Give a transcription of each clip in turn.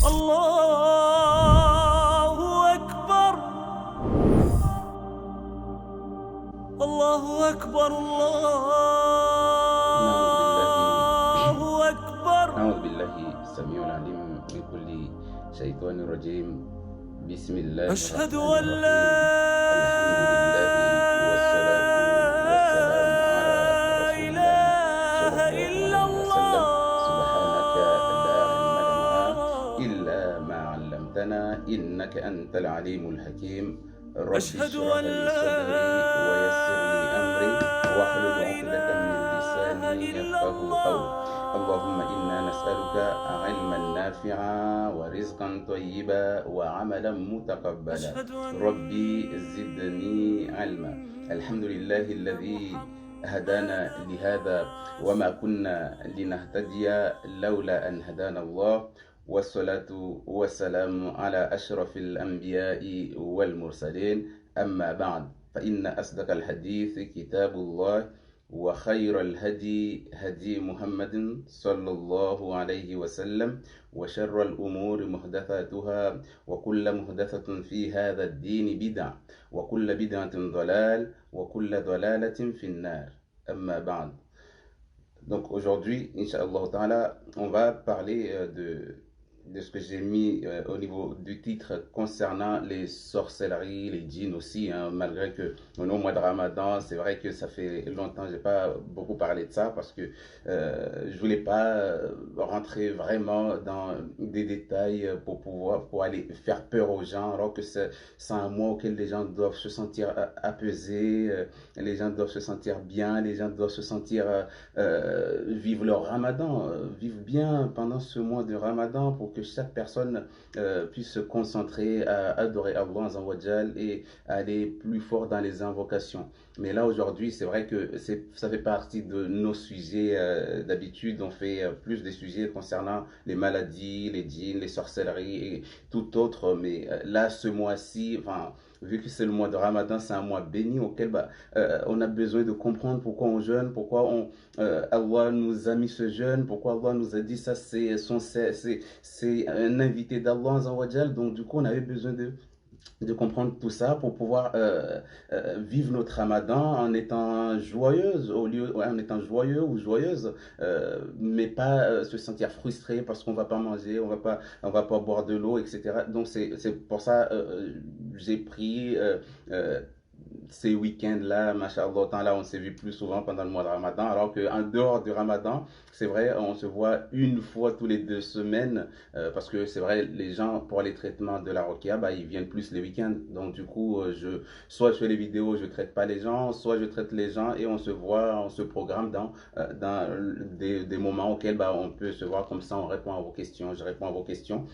الله أكبر الله أكبر الله أكبر. أعوذ بالله السميع العليم من كل شيطان رجيم. بسم الله أشهد الرحمن أن لا الرحيم. الحمد لله والصلاة والسلام على رسول الله صلى الله عليه وسلم. سبحانك لا علم لنا إلا ما علمتنا إنك أنت العليم الحكيم. رب أشهد اشرح أن لي لا صدري ويسر لي أمري واحلل عقدة من لساني يفقه قولي. اللهم إنا نسألك علما نافعا ورزقا طيبا وعملا متقبلا. أشهد أن ربي زدني علما. الحمد لله الذي هدانا لهذا وما كنا لنهتدي لولا أن هدانا الله. والصلاة والسلام على أشرف الأنبياء والمرسلين. أما بعد، فإن أصدق الحديث كتاب الله، وخير الهدي هدي محمد صلى الله عليه وسلم، وشر الأمور محدثاتها، وكل محدثة في هذا الدين بدع، وكل بدعة ضلال، وكل ضلالة في النار. أما بعد. Donc aujourd'hui, Inch'Allah Ta'ala, on va parler de ce que j'ai mis au niveau du titre concernant les sorcelleries, les djinns aussi, hein, malgré que au mois de Ramadan, c'est vrai que ça fait longtemps que j'ai pas beaucoup parlé de ça parce que je voulais pas rentrer vraiment dans des détails pour aller faire peur aux gens, alors que c'est un mois auquel les gens doivent se sentir apaisés, les gens doivent se sentir bien, les gens doivent se sentir vivre leur Ramadan, vivre bien pendant ce mois de Ramadan pour que chaque personne puisse se concentrer à adorer Allah Azawajal et aller plus fort dans les invocations. Mais là aujourd'hui, c'est vrai que ça fait partie de nos sujets. D'habitude, on fait plus des sujets concernant les maladies, les djinns, les sorcelleries et tout autre. Mais là, ce mois-ci, enfin, vu que c'est le mois de Ramadan, c'est un mois béni auquel on a besoin de comprendre pourquoi on jeûne, pourquoi Allah nous a mis ce jeûne, pourquoi Allah nous a dit ça, c'est un invité d'Allah Azawajal. Donc du coup, on avait besoin de comprendre tout ça pour pouvoir vivre notre Ramadan en étant joyeuse en étant joyeux ou joyeuse, mais pas se sentir frustré parce qu'on va pas manger, on va pas boire de l'eau, etc. Donc c'est pour ça j'ai pris ces week-ends-là, machallah, on s'est vu plus souvent pendant le mois de Ramadan, alors qu'en dehors du Ramadan, c'est vrai, on se voit une fois tous les 2 semaines, parce que c'est vrai, les gens, pour les traitements de la Rokia, ils viennent plus les week-ends. Donc du coup, soit je fais les vidéos, je traite pas les gens, soit je traite les gens et on se voit, on se programme dans des moments auxquels on peut se voir comme ça, on répond à vos questions, je réponds à vos questions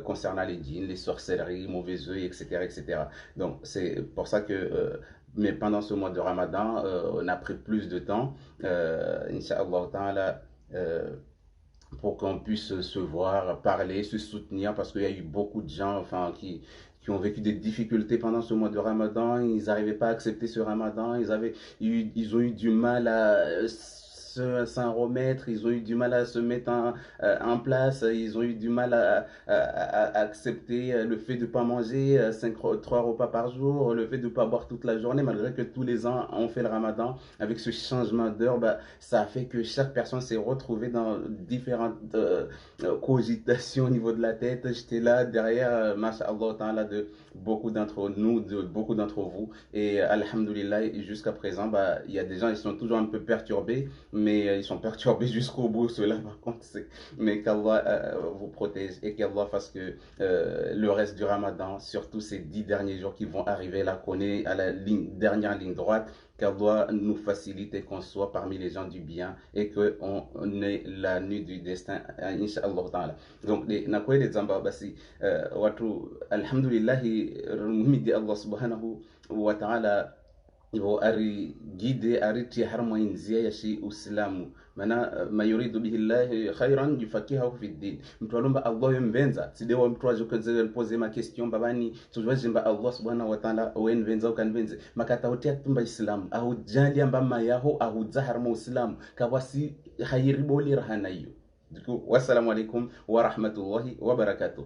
concernant les djinns, les sorcelleries, mauvais œil, etc., etc. Donc c'est pour ça que mais pendant ce mois de Ramadan, on a pris plus de temps, Inch'Allah Ta'ala, pour qu'on puisse se voir, parler, se soutenir, parce qu'il y a eu beaucoup de gens enfin, qui ont vécu des difficultés pendant ce mois de Ramadan. Ils n'arrivaient pas à accepter ce Ramadan, ils ont eu du mal à s'en remettre, ils ont eu du mal à se mettre en place, ils ont eu du mal à accepter le fait de ne pas manger 3 repas par jour, le fait de ne pas boire toute la journée, malgré que tous les ans on fait le Ramadan. Avec ce changement d'heure, ça a fait que chaque personne s'est retrouvée dans différentes cogitations au niveau de la tête. J'étais là derrière, masha'Allah ta'ala, de beaucoup d'entre nous, de beaucoup d'entre vous, et alhamdoulilah, jusqu'à présent, il y a des gens qui sont toujours un peu perturbés, mais ils sont perturbés jusqu'au bout. Cela, par contre, mais qu'Allah vous protège et qu'Allah fasse que le reste du Ramadan, surtout ces 10 derniers jours qui vont arriver, là qu'on est à la dernière ligne droite, qu'Allah nous facilite et qu'on soit parmi les gens du bien et qu'on ait la nuit du destin, Inch'Allah Ta'ala. Donc, les zamba basi, watu, alhamdulillahi, muhimidi Allah subhanahu wa ta'ala, hivyo ari gide aritie harma inzia ya shi uislamu mana mayuridu bihi llahi khairan yufakihahu fi din. Mtu alomba Allah yemvenza sidewa mtu aje kweze pose ma question babani tujwaje mba Allah subhanahu wa ta'ala wenvenza ukanvenze makata utia tumba islamu au jali amba mayaho au zahar mu islamu kawasi hayiriboli rahanayo Du coup, wassalamu alaikum wa rahmatullahi wa barakatuh.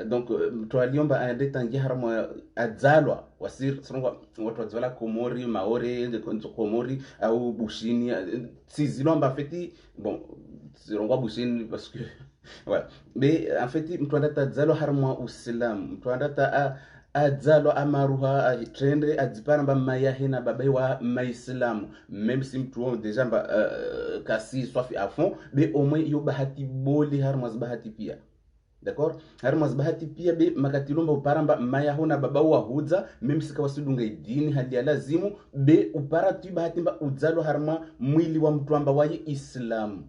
Donc, twaliomba aende tangia harama adzalwa wasir songo watu wadzala Komori, Maori, Komori au Bushini, si zilomba feti bon, zilongwa Bushini parce que voilà. Mais en fait, mtu andata adzalwa harama Uislamu, mtu andata adzalo amaruha atrende adzipana ba mayahe na babai wa maislamu, même si mtu wao deja mba kasi swafi à fond, mais au moins yo bahati boli harmaz bahati pia, d'accord, harmaz bahati pia be makatilomba uparamba mayaho na baba wa hudza, même si kawasudunga idini hadi ya lazimu be uparati bahati mba udzalo harma mwili wa mtu amba waye islamu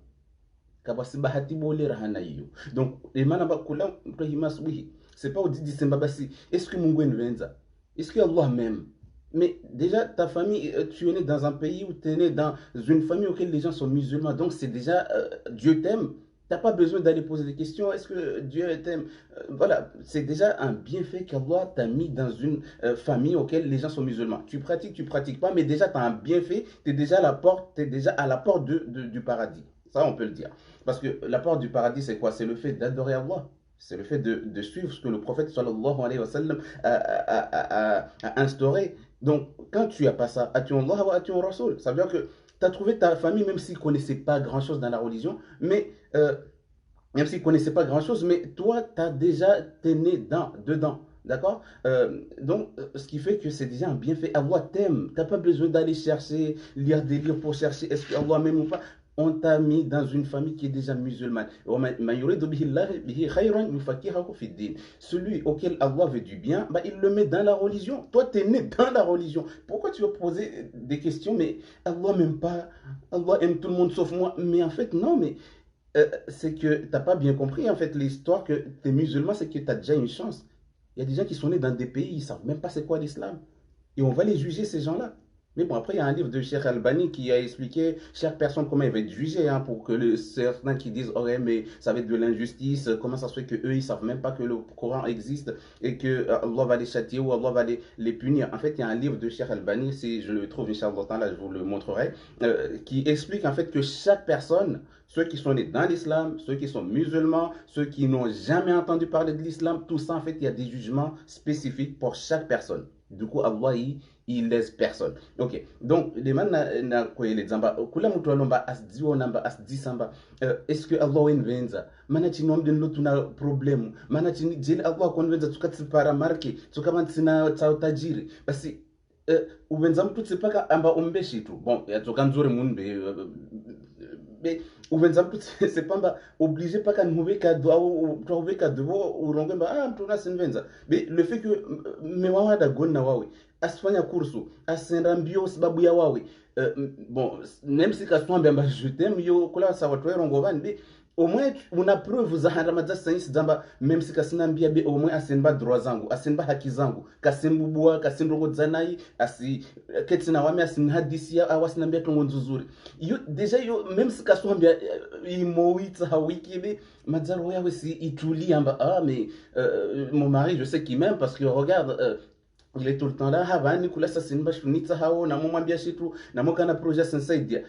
kabasi bahati boli rahana hiyo. Donc imana ba kula mtu hima subuhi, c'est pas au 10 décembre basi est-ce que Mungu envenza, est-ce que Allah m'aime, mais déjà ta famille, tu es né dans un pays où tu es né dans une famille auquel les gens sont musulmans, donc c'est déjà Dieu t'aime, t'as pas besoin d'aller poser des questions est-ce que Dieu t'aime, voilà, c'est déjà un bienfait qu'Allah t'a mis dans une famille auquel les gens sont musulmans. Tu pratiques pas, mais déjà tu as un bienfait, tu es déjà à la porte, du paradis, ça on peut le dire, parce que la porte du paradis c'est quoi? C'est le fait d'adorer Allah. C'est le fait de suivre ce que le prophète sallallahu alayhi wa sallam a instauré. Donc, quand tu n'as pas ça, atiyon Allah wa atiyon Rasoul, ça veut dire que tu as trouvé ta famille, même s'ils ne connaissaient pas grand-chose dans la religion, mais même s'ils ne connaissaient pas grand-chose, mais toi, t'es né dedans. D'accord, donc, ce qui fait que c'est déjà un bienfait. Allah t'aime. Tu n'as pas besoin d'aller chercher, lire des livres pour chercher est-ce qu'Allah m'aime ou pas. On t'a mis dans une famille qui est déjà musulmane. Celui auquel Allah veut du bien, bah, il le met dans la religion. Toi, tu es né dans la religion. Pourquoi tu vas poser des questions? Mais Allah m'aime pas, Allah aime tout le monde sauf moi. Mais en fait, non, mais c'est que tu n'as pas bien compris en fait l'histoire que tu es musulman, c'est que tu as déjà une chance. Il y a des gens qui sont nés dans des pays, ils ne savent même pas c'est quoi l'islam. Et on va les juger, ces gens-là. Mais bon, après, il y a un livre de Cheikh Albani qui a expliqué chaque personne comment elle va être jugée, hein, pour que certains qui disent, oh, ouais, mais ça va être de l'injustice, comment ça se fait qu'eux, ils ne savent même pas que le Coran existe et que Allah va les châtier ou Allah va les punir. En fait, il y a un livre de Cheikh Albani, si je le trouve, Inch'Allah, là, je vous le montrerai, qui explique en fait que chaque personne, ceux qui sont nés dans l'islam, ceux qui sont musulmans, ceux qui n'ont jamais entendu parler de l'islam, tout ça, en fait, il y a des jugements spécifiques pour chaque personne. Du coup, Allah, il laisse personne. Ok, donc les man na koye les zamba kula mtu alomba asdiwo namba asdisamba, est-ce que Allah envenza mana chinom den lotuna problème mana chini jeli Allah konvenza tukatsipara marke tukamantsina tajiri basi uvenza mtu tsipaka amba umbeshi tu bon yatoka nzuri munbe mais uvenza mtu c'est pas obligé pas kan mouve cadeau ou trouver cadeau ou rongomba mtu na sinvenza mais le fait que mewawa da gonna wawe asifanya kursu asenda mbio sababu ya wawe bon même si kaswambe amba je t'aime yo kula sa watu rongo bandi au moins una preuve za harama za science zamba même si kasina mbia be au moins asenba droit zangu asenba haki zangu kasembubua kasindrongo zanai asi ketsina wame asin hadisia awasina mbia tongo nzuzuri yo déjà yo même si kaswambia imoitsa hawiki be mazaro yawe si ituli amba mais mon mari je sais qu'il m'aime parce que regarde il est tout le temps là havani kula sasa simba shunitsa hao na mumwambia shitu na mokana project sensaidia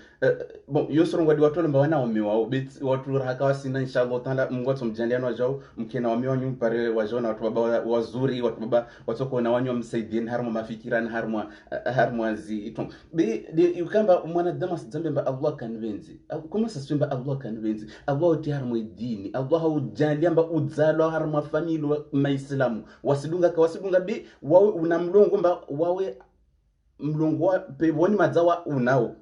bon yosoro ngwadi watu lamba wana omewa bet watu rahaka wasina inshallah taala Mungu atumjaliana wajao mkena wamewa nyumpare wajao na watu baba wazuri watu baba watoko na wanyo msaidieni harmo mafikira na harmo zi itom be yukamba mwanadamu asizambe ba Allah kanvenzi kuma saswemba Allah kanvenzi Allah uti harmo dini Allah ujalia mba udzalo harmo familo maislamu wasidunga be wawe una mlongo mba wawe mlongo wa peboni madzawa unao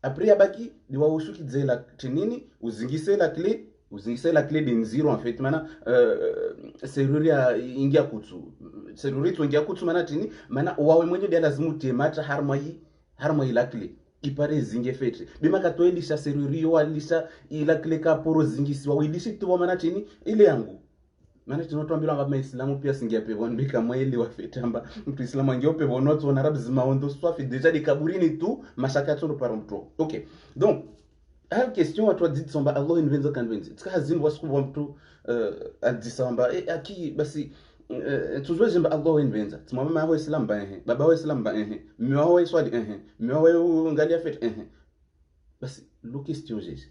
après yabaki ni wawushukize la tinini uzingise la clé de zero en fait mana seruri ya ingia kutsu seruri tu ingia kutsu mana tini mana wawe mwenye dia lazimu temata harmai la clé ipare zinge fetre bima katoelisha seruri yo alisha ila clé ka poro zingisi wawilishi tu mana tini ile yangu mana tinotwambira ngaba Islamu pia singia pevon bika mweli wa fetamba mtu Islamu ngio pevon not on arabes maondo swafi déjà de kaburini tu mashaka tsono par mtu. OK, donc hal question watu dit somba Allah invenza convince tika hazin wasku mtu adisamba aki basi tujue jemba Allah invenza tumama wa Islam ba baba wa Islam ba miwa wa swali miwa wa ngalia fet basi lo question jeje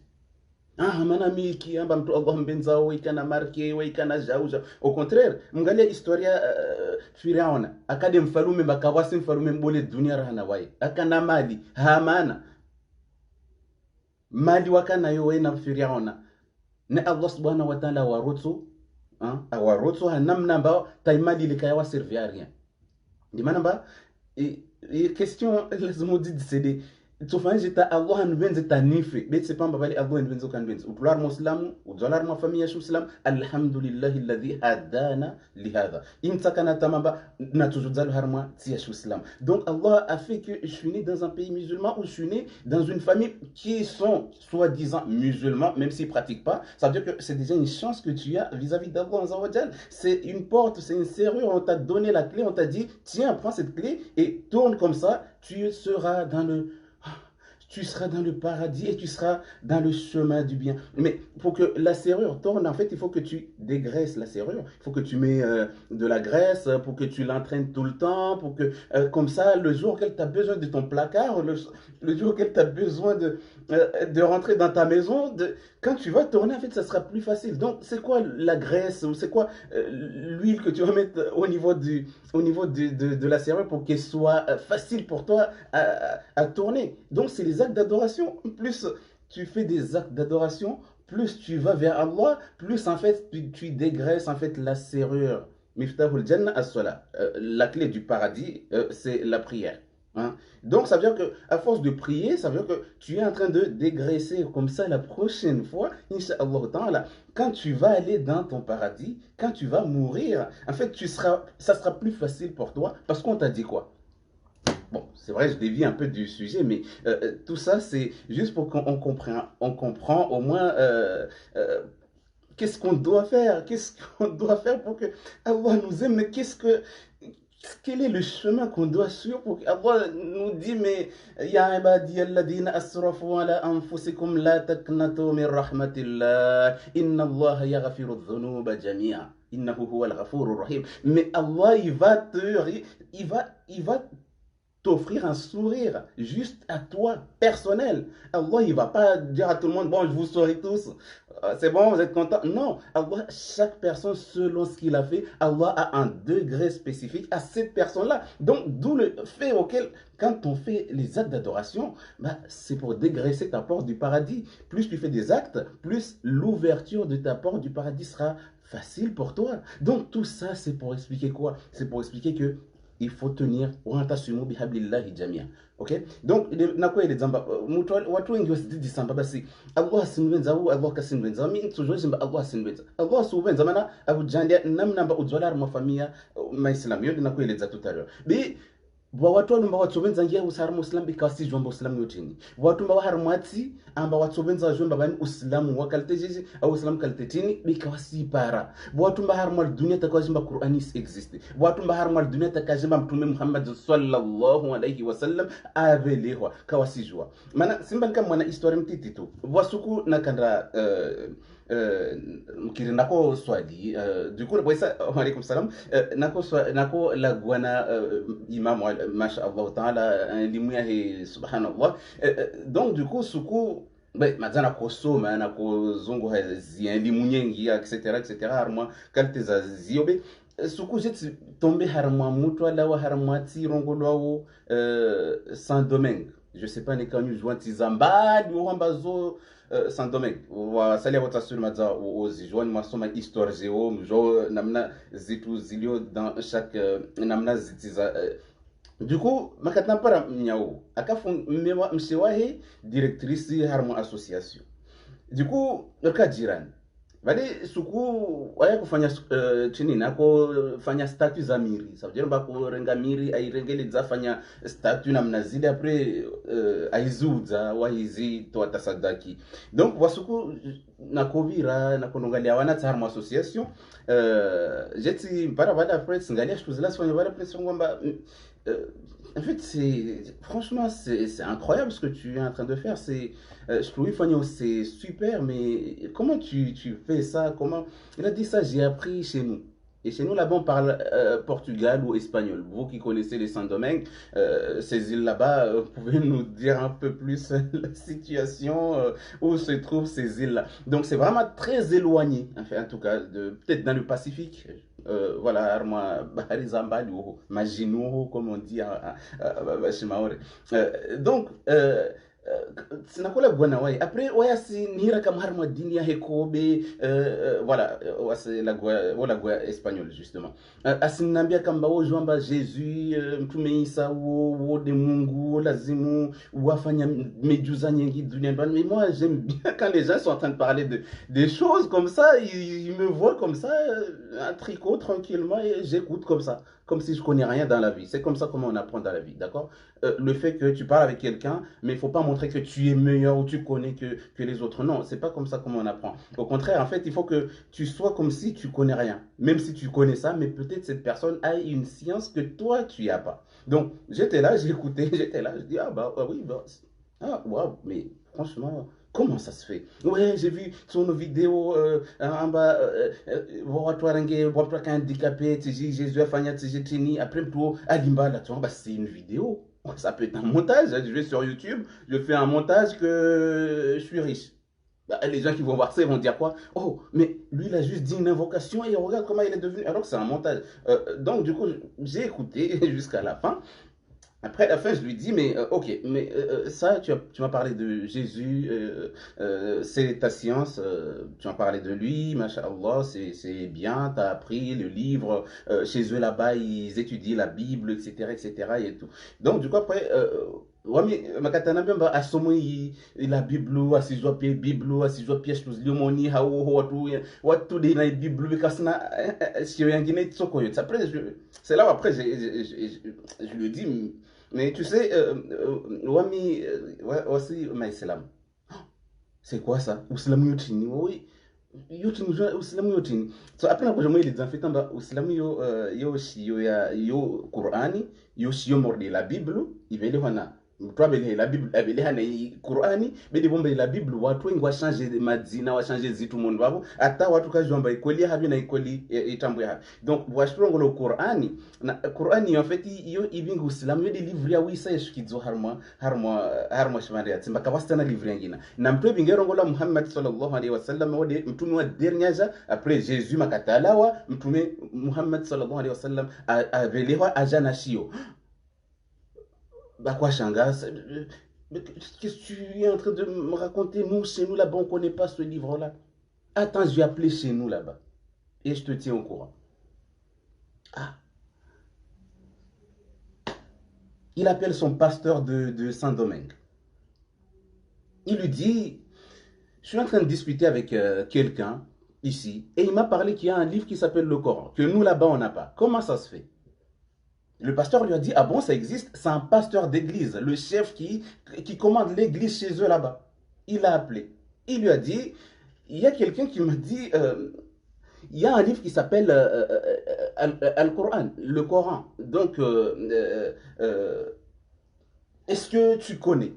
Ah, manami kiamba mtu Allah mbenza waikana marke waikana jauja. Au contraire, mngalia historia Firauna akade mfalume bakawasi mfalume mbole dunia rahana wai akana mali hamana mali wakana yo na Firauna na Allah subhanahu wa ta'ala warutu awarutu namna ambao taimali likayawa servir à rien. Di maana ba question lazima udisede tufanye jita Allah nbenze tanifi betse pamba bali Allah nbenze kanbenze utular muslimu udolar ma famille ya muslim alhamdulillah alladhi hadana lihadha imtakana tamamba natujudzalu harma tia muslim. Donc Allah a fait que je suis né dans un pays musulman ou je suis né dans une famille qui sont soi-disant musulmans même s'ils pratiquent pas. Ça veut dire que c'est déjà une chance que tu as vis-à-vis d'Allah azza wa jalla. C'est une porte, c'est une serrure, on t'a donné la clé, on t'a dit tiens, prends cette clé et tourne comme ça, tu seras dans le paradis et tu seras dans le chemin du bien. Mais pour que la serrure tourne, en fait, il faut que tu dégraisses la serrure. Il faut que tu mets de la graisse pour que tu l'entraînes tout le temps, pour que, comme ça, le jour auquel tu as besoin de ton placard, le jour auquel tu as besoin de rentrer dans ta maison, quand tu vas tourner, en fait, ça sera plus facile. Donc, c'est quoi la graisse ou c'est quoi l'huile que tu vas mettre au niveau de la serrure pour qu'elle soit facile pour toi à tourner. Donc, c'est les actes d'adoration. Plus tu fais des actes d'adoration, plus tu vas vers Allah, plus en fait tu dégraisses en fait la serrure. Miftahul Jannah as-salat. La clé du paradis, c'est la prière. Hein? Donc ça veut dire que à force de prier, ça veut dire que tu es en train de dégraisser comme ça la prochaine fois, Inch'Allah ta'ala, quand tu vas aller dans ton paradis, quand tu vas mourir, en fait ça sera plus facile pour toi parce qu'on t'a dit quoi? Bon, c'est vrai, je dévie un peu du sujet, mais tout ça, c'est juste pour qu'on comprend au moins qu'est-ce qu'on doit faire, pour que Allah nous aime, mais quel est le chemin qu'on doit suivre pour qu'Allah nous dit, mais Ya ibadi alladhina asrafu ala anfusikum la taqnatu min rahmatillah, inna Allah yaghfiru dhunuba jami'a, innahu huwal ghafurur rahim. Mais Allah, il va t'offrir un sourire juste à toi, personnel. Allah, il va pas dire à tout le monde, bon, je vous souris tous, c'est bon, vous êtes contents. Non, Allah, chaque personne, selon ce qu'il a fait, Allah a un degré spécifique à cette personne-là. Donc, d'où le fait auquel, quand on fait les actes d'adoration, c'est pour dégraisser ta porte du paradis. Plus tu fais des actes, plus l'ouverture de ta porte du paradis sera facile pour toi. Donc, tout ça, c'est pour expliquer quoi? C'est pour expliquer que il faut tenir ok. Donc nakuwa ile zamba watu wengi wasididi samba basi Allah sinwenza au Allah kasinwenza mimi tujue mba Allah sinwenza Allah suwenza maana abujandia namna mba uzolar mafamia maislamu yote nakuwa ile za tutaryo bi watu mba watubenza ngia usar muslim bikasi jomba uslam yotini watu mba harmati amba watubenza jomba bani uslamu wakalteji au uslam kaltetini bikasi para watu mba harmal dunia takazimba qur'anis existe watu mba harmal dunia takazimba mtume Muhammad sallallahu alayhi wasallam avelehwa kawasijwa maana simba kama mwana historia mtiti tu wasuku nakanda mkiri nako swali du coup boisa wa alaykum salam nako la guana imam masha Allah taala limuya he subhanallah. Donc du coup suku mazana kosoma na kozungu hazien limunyengi etc harma kalte za ziobe suku jet tomber harma mutu ala wa harma ti rongolwa Saint-Domingue. Je sais pas, Nekanu jointi Zamba, Luambazo, Saint-Domingue. Wa salia votre sur Maza aux joints masoma histoire géo, jo namna zitu zilio dans chaque namna zitiza. Du coup, makatna para mnyao. Akafon mewa msewahe directrice harmo association. Du coup, le cas jiran. Bali suku waya kufanya chini nako fanya statut za miri. Ça veut dire ba ko renga miri airengele za fanya statut na mnazidi après aizuza wahizi to atasadaki. Donc wasuku nakovira nakonongalia wana tsarmo association jeti para bala après singalia shuzila fanya bala pression ngomba en fait, franchement, c'est incroyable ce que tu es en train de faire. Je trouve que c'est super, mais comment tu fais ça? Comment? Il a dit ça, j'ai appris chez nous. Et chez nous, là-bas, on parle portugal ou espagnol. Vous qui connaissez les Saint-Domingue, ces îles là-bas, vous pouvez nous dire un peu plus la situation où se trouvent ces îles-là. Donc, c'est vraiment très éloigné, enfin, en tout cas, peut-être dans le Pacifique. Voilà, Arma, Baharizambali ou Majinuro, comme on dit chez Maori. Donc, sinakula bwana wai après waya si nira kam har mo dinia hekobe voilà wase la gwa espagnol justement asinambia kamba wo jwamba Jésus mtume Isa wo de Mungu wo lazimu wafanya mejuza nyingi dunia ndani mais moi j'aime bien quand les gens sont en train de parler de des choses comme ça ils me voient comme ça un tricot tranquillement et j'écoute comme si je connais rien dans la vie. C'est comme ça comment on apprend dans la vie, d'accord? Le fait que tu parles avec quelqu'un, mais il ne faut pas montrer que tu es meilleur ou tu connais que les autres. Non, c'est pas comme ça comment on apprend. Au contraire, en fait, il faut que tu sois comme si tu connais rien. Même si tu connais ça, mais peut-être cette personne a une science que toi, tu n'as pas. Donc, j'étais là, j'ai écouté, j'étais là, je dis, ah bah oui, bah, ah, waouh, mais franchement, comment ça se fait? Ouais, j'ai vu sur nos vidéos en bas, voir handicapé, Jésus a fait Tini, après tout, Alimba, là, tu vois, bah, c'est une vidéo. Ça peut être un montage. Je vais sur YouTube, je fais un montage que je suis riche. Bah, les gens qui vont voir ça, ils vont dire quoi? Oh, mais lui, il a juste dit une invocation et regarde comment il est devenu. Alors que c'est un montage. Donc, du coup, j'ai écouté jusqu'à la fin. Après la fin, je lui dis, mais ok, mais ça, tu m'as parlé de Jésus, c'est ta science, tu m'as parlé de lui, machallah, c'est bien, tu as appris le livre, chez eux là-bas, ils étudient la Bible, etc., etc., et tout. Donc, du coup, après, wami makatana mbemba asomo la Bible asijua pia Bible asijua pia shuzliomoni hao watu de na Bible bikasna sio yangine tsoko yote. Après, c'est là où après je lui dis, mais tu sais, wami aussi maïslam. C'est quoi ça? Uislamu yotini? Oui. Yotini Uislamu yotini. So après na kujamwe ile zanfitamba Uislamu yo shio ya yo Qur'ani, yo shio morde la Bible, ibele wana twabele la Bible abele hana Qur'ani bedi bombe la Bible watu wengi washange madzina washange zitu mundu wabo ata watu kajomba ikweli habi na ikweli itambo ya donc washrongo le Qur'ani na Qur'ani en fait yo ibingu Islam yo de livre ya wisa yeshikizo harma shimari atsimba kabastana livre ngina na mtu bingerongo la Muhammad sallallahu alaihi wasallam wode mtume wa dernier après Jésus makatalawa mtume Muhammad sallallahu alaihi wasallam avelewa ajana shio. Bah quoi, Shanga? Qu'est-ce que tu es en train de me raconter? Nous, chez nous, là-bas, on ne connaît pas ce livre-là. Attends, je vais appeler chez nous, là-bas. Et je te tiens au courant. Ah, il appelle son pasteur de Saint-Domingue. Il lui dit, je suis en train de discuter avec quelqu'un ici, et il m'a parlé qu'il y a un livre qui s'appelle le Coran, que nous, là-bas, on n'a pas. Comment ça se fait? Le pasteur lui a dit, ah bon, ça existe? C'est un pasteur d'église, le chef qui commande l'église chez eux là-bas. Il l'a appelé. Il lui a dit, il y a quelqu'un qui m'a dit, il y a un livre qui s'appelle Al-Coran, le Coran. Donc, est-ce que tu connais?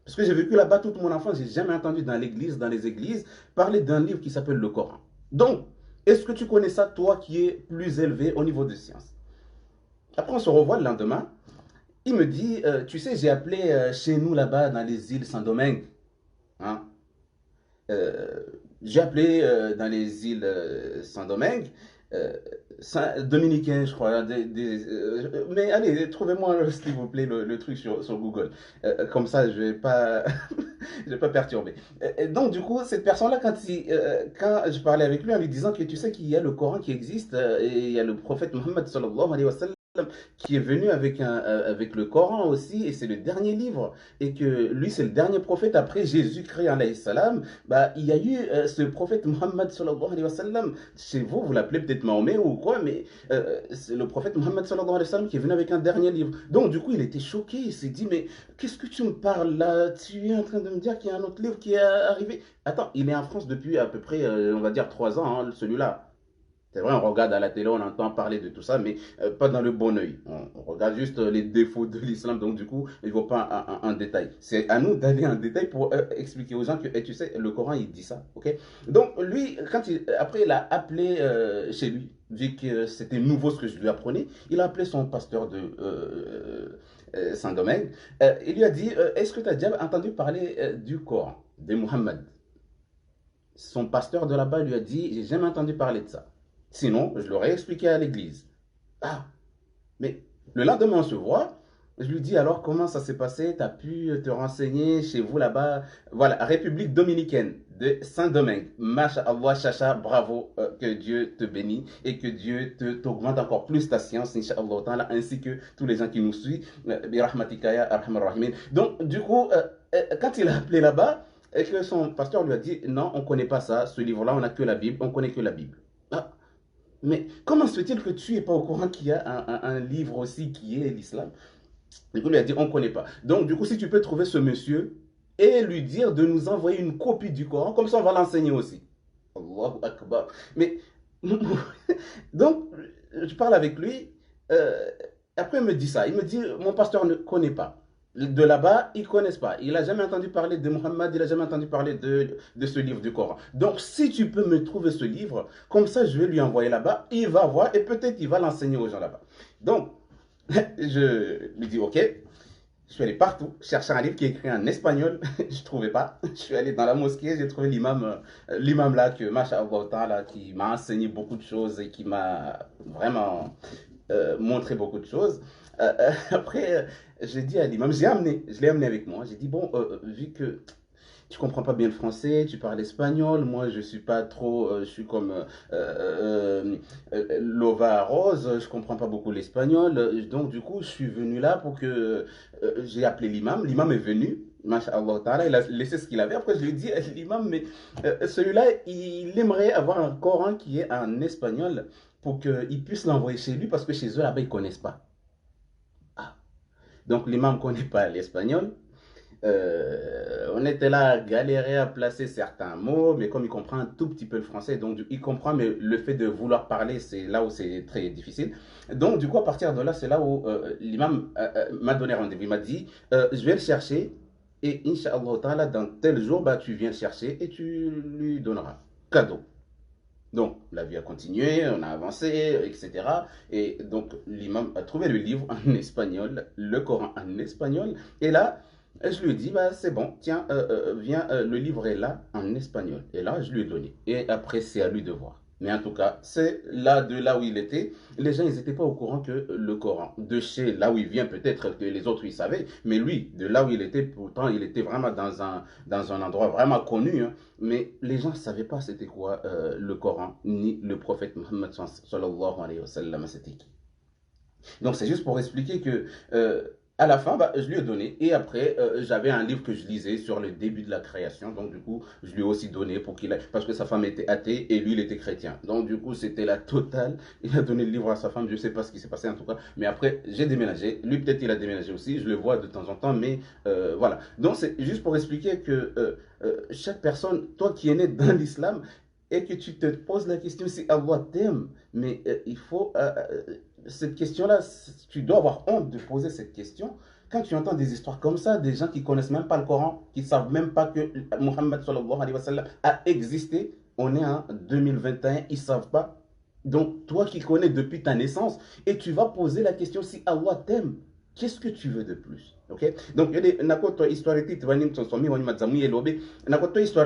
Parce que j'ai vécu là-bas toute mon enfance, j'ai jamais entendu dans l'église, dans les églises, parler d'un livre qui s'appelle le Coran. Donc, est-ce que tu connais ça, toi qui es plus élevé au niveau de science? Après, on se revoit le lendemain. Il me dit, tu sais, j'ai appelé chez nous là-bas dans les îles Saint-Domingue. Hein? J'ai appelé dans les îles Saint-Domingue, dominicain, je crois. Mais allez, trouvez-moi, s'il vous plaît, le truc sur Google. Comme ça, je vais pas, je vais pas perturber. Donc, du coup, cette personne-là, quand je parlais avec lui en lui disant que tu sais qu'il y a le Coran qui existe et il y a le prophète Mohammed sallallahu alayhi wa sallam qui est venu avec le Coran aussi, et c'est le dernier livre, et que lui c'est le dernier prophète après Jésus-Christ alayhi salam, bah, il y a eu ce prophète Muhammad sallallahu alayhi wa sallam, chez vous, vous l'appelez peut-être Mahomet ou quoi, mais c'est le prophète Muhammad sallallahu alayhi wa sallam qui est venu avec un dernier livre. Donc du coup il était choqué, il s'est dit, mais qu'est-ce que tu me parles là? Tu es en train de me dire qu'il y a un autre livre qui est arrivé? Attends, il est en France depuis à peu près, on va dire 3 ans, hein, celui-là. C'est vrai, on regarde à la télé, on entend parler de tout ça, mais pas dans le bon oeil. On regarde juste les défauts de l'islam, donc du coup, il ne faut pas en détail. C'est à nous d'aller en détail pour expliquer aux gens que, tu sais, le Coran, il dit ça, ok? Donc, lui, après, il a appelé chez lui. vu que c'était nouveau ce que je lui apprenais, il a appelé son pasteur de Saint-Domingue. Il lui a dit, est-ce que tu as déjà entendu parler du Coran, de Muhammad? Son pasteur de là-bas lui a dit, j'ai jamais entendu parler de ça. Sinon, je l'aurais expliqué à l'église. Ah, mais le lendemain, on se voit. Je lui dis alors comment ça s'est passé, tu as pu te renseigner chez vous là-bas. Voilà, République dominicaine de Saint-Domingue. Masha'Allah, chacha, bravo, que Dieu te bénisse et que Dieu t'augmente encore plus ta science, Inch'Allah, ainsi que tous les gens qui nous suivent. Birahmatikaya, arhamar rahimin. Donc, du coup, quand il a appelé là-bas, et que son pasteur lui a dit non, on ne connaît pas ça, ce livre-là, on n'a que la Bible, on connaît que la Bible. Ah, mais comment se fait-il que tu n'es pas au courant qu'il y a un livre aussi qui est l'islam? Du coup, il lui a dit, on ne connaît pas. Donc, du coup, si tu peux trouver ce monsieur et lui dire de nous envoyer une copie du Coran, comme ça, on va l'enseigner aussi. Allahu Akbar. Mais, donc, je parle avec lui. Après, il me dit ça. Il me dit, mon pasteur ne connaît pas. De là-bas, ils ne connaissent pas. Il n'a jamais entendu parler de Muhammad, il n'a jamais entendu parler de ce livre du Coran. Donc, si tu peux me trouver ce livre, comme ça, je vais lui envoyer là-bas, il va voir et peut-être il va l'enseigner aux gens là-bas. Donc, je lui dis, ok, je suis allé partout, chercher un livre qui est écrit en espagnol, je ne trouvais pas. Je suis allé dans la mosquée, j'ai trouvé l'imam là, que, Masha'Allah, qui m'a enseigné beaucoup de choses et qui m'a vraiment montré beaucoup de choses. Après, j'ai dit à l'imam, je l'ai amené avec moi. J'ai dit, bon, vu que tu comprends pas bien le français, tu parles espagnol, moi je suis pas trop, je suis comme Lova Rose, je comprends pas beaucoup l'espagnol, donc du coup je suis venu là pour que j'ai appelé l'imam est venu. Masha'Allah ta'ala, il a laissé ce qu'il avait. Après, je lui ai dit, l'imam, mais celui-là, il aimerait avoir un Coran qui est en espagnol pour qu'il puisse l'envoyer chez lui parce que chez eux, là-bas, ils ne connaissent pas. Ah. Donc, l'imam ne connaît pas l'espagnol. On était là à galérer à placer certains mots, mais comme il comprend un tout petit peu le français, donc il comprend, mais le fait de vouloir parler, c'est là où c'est très difficile. Donc du coup, à partir de là, c'est là où l'imam m'a donné rendez-vous. Il m'a dit, je vais le chercher et Inch'Allah, dans tel jour, bah, tu viens le chercher et tu lui donneras. Cadeau. Donc, la vie a continué, on a avancé, etc. Et donc, l'imam a trouvé le livre en espagnol, le Coran en espagnol, et là, je lui ai dit, bah, c'est bon, tiens, viens, le livre est là, en espagnol. Et là, je lui ai donné. Et après, c'est à lui de voir. Mais en tout cas, c'est de là où il était. Les gens, ils n'étaient pas au courant que le Coran, de chez là où il vient, peut-être que les autres, ils savaient. Mais lui, de là où il était, pourtant, il était vraiment dans un endroit vraiment connu. Hein. Mais les gens ne savaient pas c'était quoi le Coran, ni le prophète Muhammad sallallahu alayhi wa sallam, c'était qui. Donc, c'est juste pour expliquer que à la fin, bah, je lui ai donné. Et après, j'avais un livre que je lisais sur le début de la création. Donc, du coup, je lui ai aussi donné pour qu'il ait... Parce que sa femme était athée et lui, il était chrétien. Donc, du coup, c'était la totale. Il a donné le livre à sa femme. Je ne sais pas ce qui s'est passé en tout cas. Mais après, j'ai déménagé. Lui, peut-être, il a déménagé aussi. Je le vois de temps en temps. Mais voilà. Donc, c'est juste pour expliquer que chaque personne, toi qui es né dans l'islam, et que tu te poses la question si Allah t'aime, mais il faut... cette question-là, tu dois avoir honte de poser cette question. Quand tu entends des histoires comme ça, des gens qui ne connaissent même pas le Coran, qui ne savent même pas que Muhammad sallallahu alayhi wa sallam a existé, on est en 2021, ils ne savent pas. Donc, toi qui connais depuis ta naissance, et tu vas poser la question si Allah t'aime, qu'est-ce que tu veux de plus? Okay? Donc, il y a une histoire qui est venue de son histoire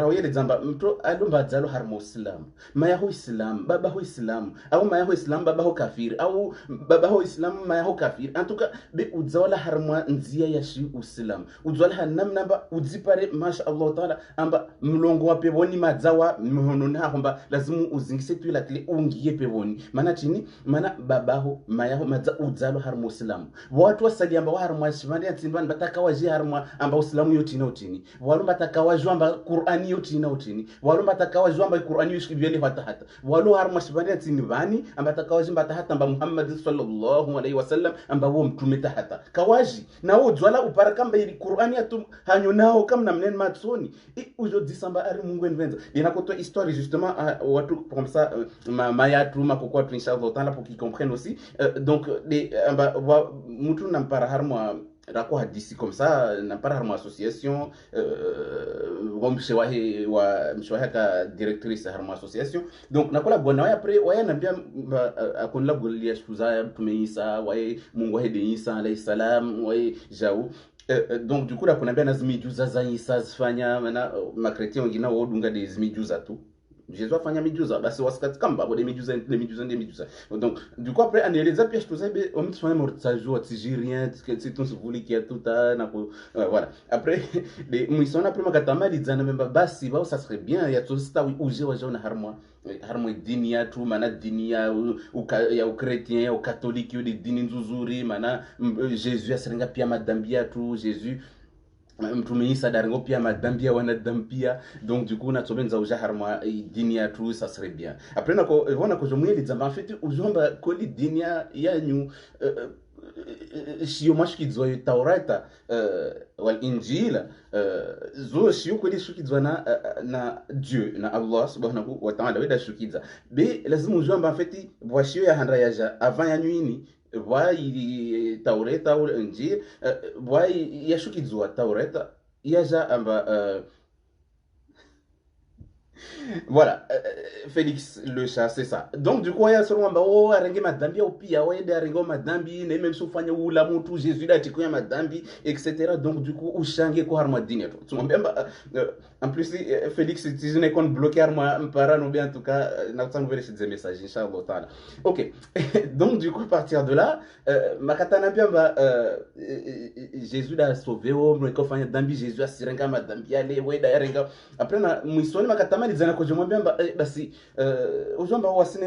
où il y a des zamba. Mto alumba zalo harmo islam. Mayaho islam, babaho islam. Ou mayaho islam, babaho kafir. Ou babaho islam, mayaho kafir. En tout cas, be udzawala harmo nzia yashi islam. Udzawala hanam namba udzipare masha Allah taala amba mlongo wa peboni madzawa mhonona homba lazimu uzingise tu la kile ungiye peboni. Mana chini mana babaho mayaho madza udzalo harmo islam. Watu wasali amba harmo shimani ban batakawa ji harma amba uislamu yoti na utini walu batakawa jwamba qur'ani yoti na utini walu batakawa jwamba qur'ani yushkibiyele hata hata walu harma shibani tini bani amba takawa jimba hata amba muhammad sallallahu alaihi wasallam amba wo mtume hata kawaji na wo zwala uparakamba ili qur'ani atum hanyo nao kamna mnen matsoni et aujourd'hui samba ari mungu envenza inakoto histoire justement watu comme ça mayatu makokwa inshallah taala pour qu'ils comprennent aussi donc les amba mutu nampara harma rako hadisi comme ça na para harmo association wa mshawahi ka directrice harmo association donc nakola bona waya après waya nambia akonla golia shuza tumeisa waye Mungu hede Isa alayhi salam waye jau donc du coup la kunambia nazimijuza za Isa zifanya na makretien wengine wao dunga de zimijuza tu Jésus afanya mijuza basi wasikati kamba bode mijuza donc du coup après anaeleza pia shtuza be omtfanya mortajo atijirien c'est tout ce voulu qui a tout na voilà après les mwisona après makatama lizana memba basi bao ça serait bien ya tosta uje wa jona harmo dini ya tu mana dini ya ukretien ya ukatoliki yo de dini nzuzuri mana Jésus aserenga pia madambi ya tu Jésus mtume Isa daringo pia madambia wanadampia donc du coup natsobenza uja harma dini ya tu ça serait bien après nako vona ko jomweli zamba en fait ujomba koli dini ya nyu shio mashkidzo Taurata wal Injil zo shio koli shukizwa na Dieu na Allah subhanahu wa ta'ala weda shukidza be lazima ujomba en fait bwashio ya handra yaja avant ya nyuini vai Taurata ou Injil vai yashukizwa Taurata yaja amba voilà Félix le chat c'est ça donc du coup ya solo amba o arenge madambi au pia o ede arengo madambi ne même sufanya ula mtu Jésus da tikuya madambi etc donc du coup ushange ko harma dini to tumwambia en plus Félix tu ne kon bloquer harma mpara no bien en tout cas na tsangwele ces messages inchallah taala OK donc du coup à partir de là makatana bien Jésus da sauvé o mko fanya dambi Jésus asirenga madambi ale weda yarenga après na mwisoni makatama lizana ko jomwambia basi ujomba wasine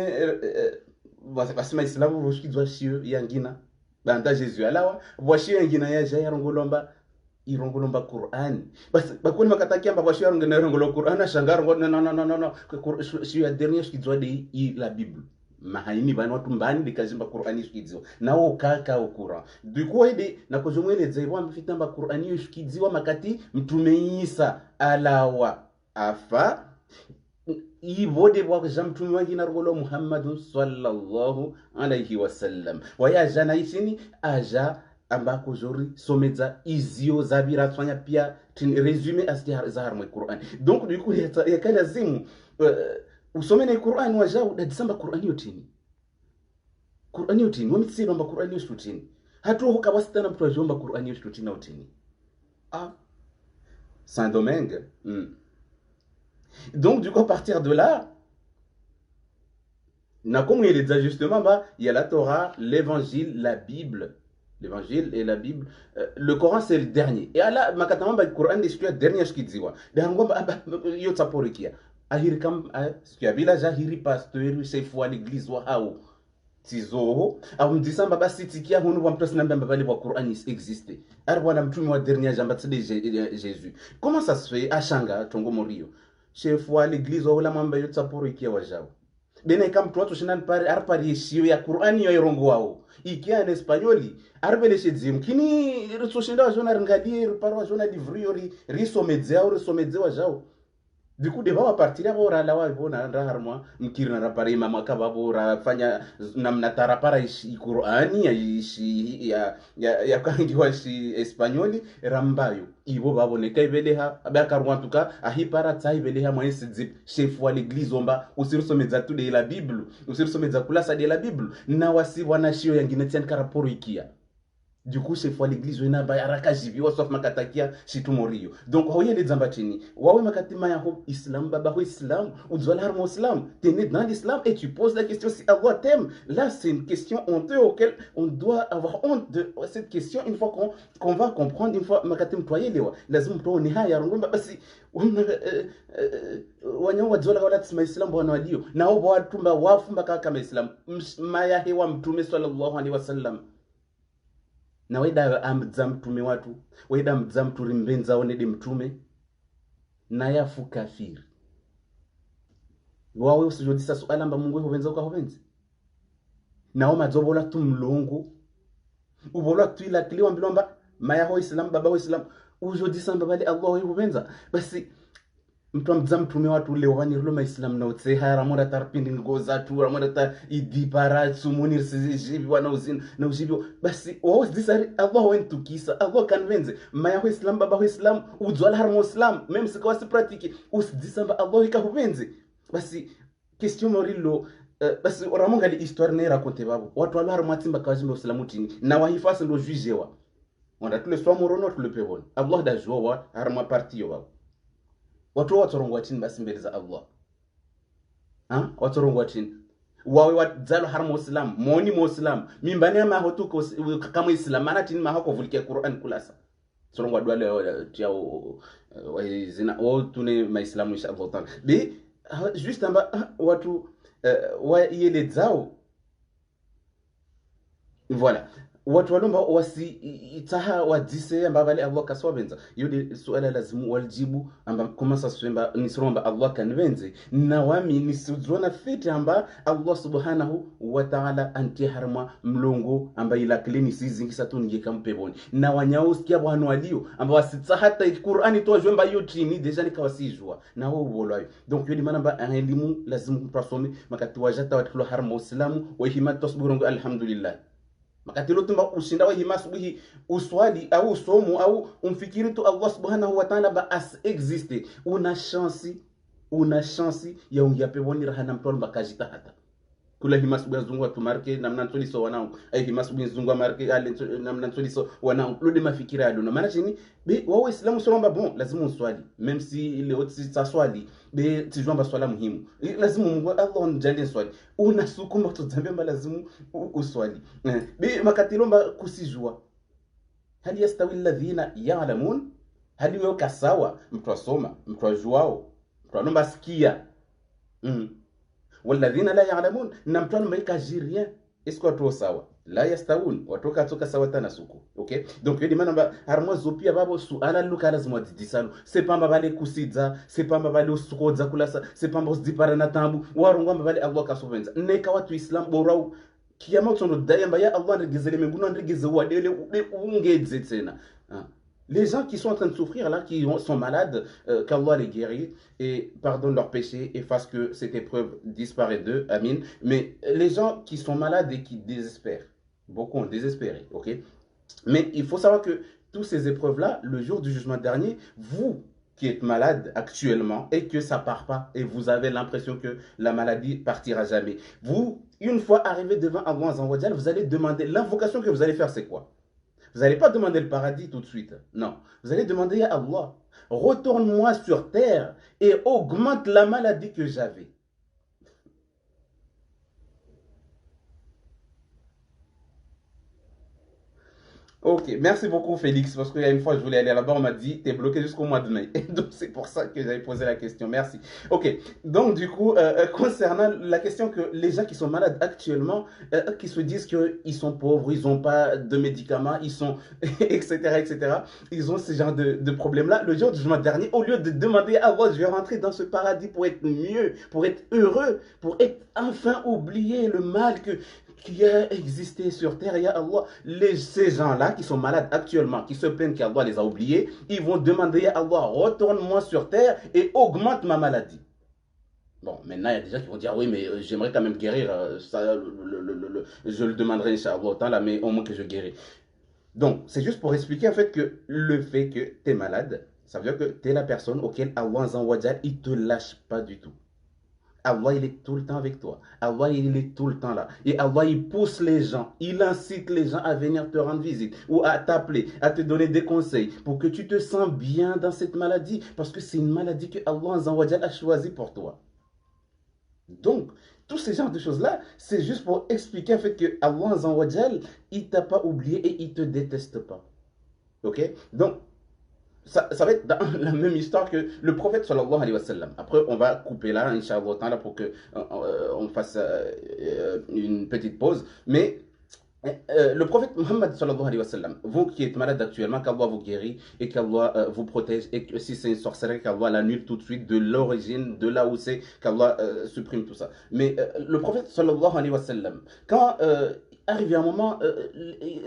basi maislamu voshikizwa shio yangina banda Jésus alawa voshio yangina ya jaya rongolomba irongolomba Qur'an basi bakoni makatakia mba voshio yangina rongolo Qur'an shangaro no shio ya dernier shikizwa de la Bible mahaini bana watu mbani likazimba Qur'ani shikizwa nao kaka ukura du coup ide na ko jomweleza hivyo amfitamba Qur'ani shikizwa makati mtume Isa alawa afa ibode bwa jamtumi wangi na rugolo Muhammad sallallahu alayhi wasallam waya jana isini aja ambako jori someza izio zabira twanya pia tin resume asti za harmo Qur'an donc du coup ya kana zimu usome na Qur'an waja udadisamba Qur'an yotini wamitsiro amba Qur'an yotini hatu hoka wasitana mtu ajomba Qur'an yotini utini Saint-Domingue Donc, du coup, à partir de là, comme il est dit justement, il y a la Torah, l'évangile, la Bible. L'évangile et la Bible. Le Coran, c'est le dernier. Et là, le Coran, c'est le dernier ce qu'il dit. Il y a ça pour qui ahiri kam ce qui a bila jahiri pasteur c'est foi l'église wa hao tizo au mdisa baba sitikia hunu wa mtosi namba baba le Coran existe arwa na mtume wa dernier jamba de Jésus. Comment ça se fait à Shanga tongo morio chef wa l'église wa mamba yo tsaporo ikia wajao bene kam tu watu shinan pare arpari shio ya Qur'ani yo irongo wao ikia en espagnoli arbele shedzim kini risoshinda jona ringadie riparo jona livriori risomedzea wajao du coup deba partir abo ra lawa bona nda harmo mkiri na rapare mama kababo ra fanya namna tarapara ishi Qur'ani ya kangi wa shi espagnoli rambayo ibo babone kaibeleha abakarwantuka ahipara tsaibeleha mwense zip chef wa l'église omba usirisomeza tu de la Bible usirisomeza kulasa de la Bible na wasi wanashio yangine tian karaporo ikia. Du coup, c'est fois l'église wena ba araka jibi wasof makatakia shitumorio. Donc hoye les zambatini. Wawe makatima ya islam baba ho islam ou zwala harmo islam. Tu es né dans l'islam et tu poses la question si Allah t'aime. Là, c'est une question honteuse auquel on doit avoir honte de cette question une fois qu'on va comprendre une fois makatim toye lewa. Lazim to ni haya rongomba basi wanyo wadzwala wala tsima islam bwana walio. Na obo watumba wafumba kama islam. Maya hewa mtume sallallahu alaihi wasallam. Na weda amdza mtume watu weda mdza mtu rimbenza onede mtume na yafu kafiri wawe usijodisa suala mba Mungu hovenza ukahovenza nao madzobola tu mlongo ubola tu ila kliwa mbilomba maya ho islam baba ho islam ujodisa mbabali Allah hovenza basi mtu amdza mtume watu leo vanirilo maislam na utseha ramora tarpindi ngoza tu ramora ta idipara sumuni sijibi wana uzin na ujibi basi wao disari Allah wentukisa Allah kanvenze maya ho islam baba ho islam udzwala harmo islam même si kwa si pratique usdisamba Allah ikahuvenze basi question morilo basi oramonga li histoire ne raconter babo watu wala harmo atimba kawajime islamu tini na wahifasi ndo jugewa onda tule swa morono tule pebon Allah da jowa harmo parti yo babo watu watorongwa chini basi mbele za Allah watorongwa chini wawe wadzalo harmo islam moni mo islam mimbani ama hotuko kama islam mana chini ma hako vulikia Qur'an kulasa sorongwa dwale tiao zina tune maislamu insha Allah taala bi juste amba watu wa yele zao voilà watu walomba wasitaha wadise amba bale Allah kaswabenza yule suala lazimu waljibu amba kama saswemba nisromba Allah kanvenze na wami nisuzona fiti amba Allah subhanahu wa ta'ala anti harma mlongo amba ila klini sizingisa tunige kampeboni na wanyausikia bwana walio amba wasita hata Qur'ani to jwemba yotini deja nikawasijwa na wao bolwayo donc yule manamba elimu lazimu mpasome makati wajata watu harma uislamu wa himmat tasburongo alhamdulillah makati lotumba ushinda wa hima subuhi uswali au somo au umfikiri tu Allah subhanahu wa ta'ala ba as existe una chance ya ungia peboni rahana mtolo bakajita hata kula hima subuhi zungwa tu marke namna ntoli so wanao ai hima subuhi zungwa marke ale namna ntoli so wanao lode mafikira alo na maana chini be wao islamu somba bon lazima uswali même si ile autre sa swali be tijomba swala muhimu lazima Mungu Allah njalie swali unasukuma tutambia lazima uswali be makatilomba kusijua hali yastawi alladhina ya'lamun hali yoka sawa mtu asoma mtu ajuao mtu anomba sikia walladhina la ya'lamun na mtu anomba ikajirien est-ce que sawa la yastawun watoka toka sawa tana suku okay donc yedi manamba harmo zopia babo suala luka lazima didisalo sepamba bale kusidza sepamba bale usukodza kulasa sepamba usdipara na tambu warungwa bale Allah kasovenza neka watu islam borau kiyama tsono dayamba ya Allah ndigezele menguno ndigeze wadele ungedze tena les gens qui sont en train de souffrir là, qui sont malades, qu'Allah les guérit et pardonne leurs péchés et fasse que cette épreuve disparaisse d'eux, amin. Mais les gens qui sont malades et qui désespèrent, beaucoup ont désespéré, ok. Mais il faut savoir que toutes ces épreuves-là, le jour du jugement dernier, vous qui êtes malade actuellement et que ça part pas et vous avez l'impression que la maladie partira jamais, vous, une fois arrivé devant Allah Azza wa Jal, vous allez demander, l'invocation que vous allez faire, c'est quoi? Vous n'allez pas demander le paradis tout de suite. Non. Vous allez demander à Allah, retourne-moi sur terre et augmente la maladie que j'avais. Ok, merci beaucoup Félix, parce qu'il y a une fois je voulais aller là-bas, on m'a dit, t'es bloqué jusqu'au mois de mai. Et donc c'est pour ça que j'avais posé la question, merci. Ok, donc du coup, concernant la question que les gens qui sont malades actuellement, qui se disent qu'ils sont pauvres, ils n'ont pas de médicaments, ils sont, etc., ils ont ce genre de problèmes-là. Le jour du jugement dernier, au lieu de demander à Allah, je vais rentrer dans ce paradis pour être mieux, pour être heureux, pour être enfin oublier le mal qui a existé sur terre, ya Allah, ces gens-là qui sont malades actuellement, qui se plaignent qu'Allah les a oubliés, ils vont demander à Allah, retourne-moi sur terre et augmente ma maladie. Bon, maintenant, il y a des gens qui vont dire, oui, mais j'aimerais quand même guérir, ça, je le demanderai, Inch'Allah, mais au moins que je guéris. Donc, c'est juste pour expliquer en fait que le fait que tu es malade, ça veut dire que tu es la personne auquel Allah Azza wa Jal, il ne te lâche pas du tout. Allah, il est tout le temps avec toi. Allah, il est tout le temps là. Et Allah, il pousse les gens, il incite les gens à venir te rendre visite ou à t'appeler, à te donner des conseils pour que tu te sens bien dans cette maladie parce que c'est une maladie que Allah Azza wa Jal a choisie pour toi. Donc, tous ces genres de choses-là, c'est juste pour expliquer en fait que Allah Azza wa Jal, il t'a pas oublié et il te déteste pas. Ok? Donc, ça va être dans la même histoire que le prophète sallallahu alayhi wa sallam. Après, on va couper là, Inch'Allah, pour que on fasse une petite pause. Mais le prophète Muhammad sallallahu alayhi wa sallam, vous qui êtes malade actuellement, qu'Allah vous guérit et qu'Allah vous protège et que si c'est une sorcellerie, qu'Allah l'annule tout de suite de l'origine, de là où c'est, qu'Allah supprime tout ça. Mais le prophète sallallahu alayhi wa sallam, quand arrivé un moment,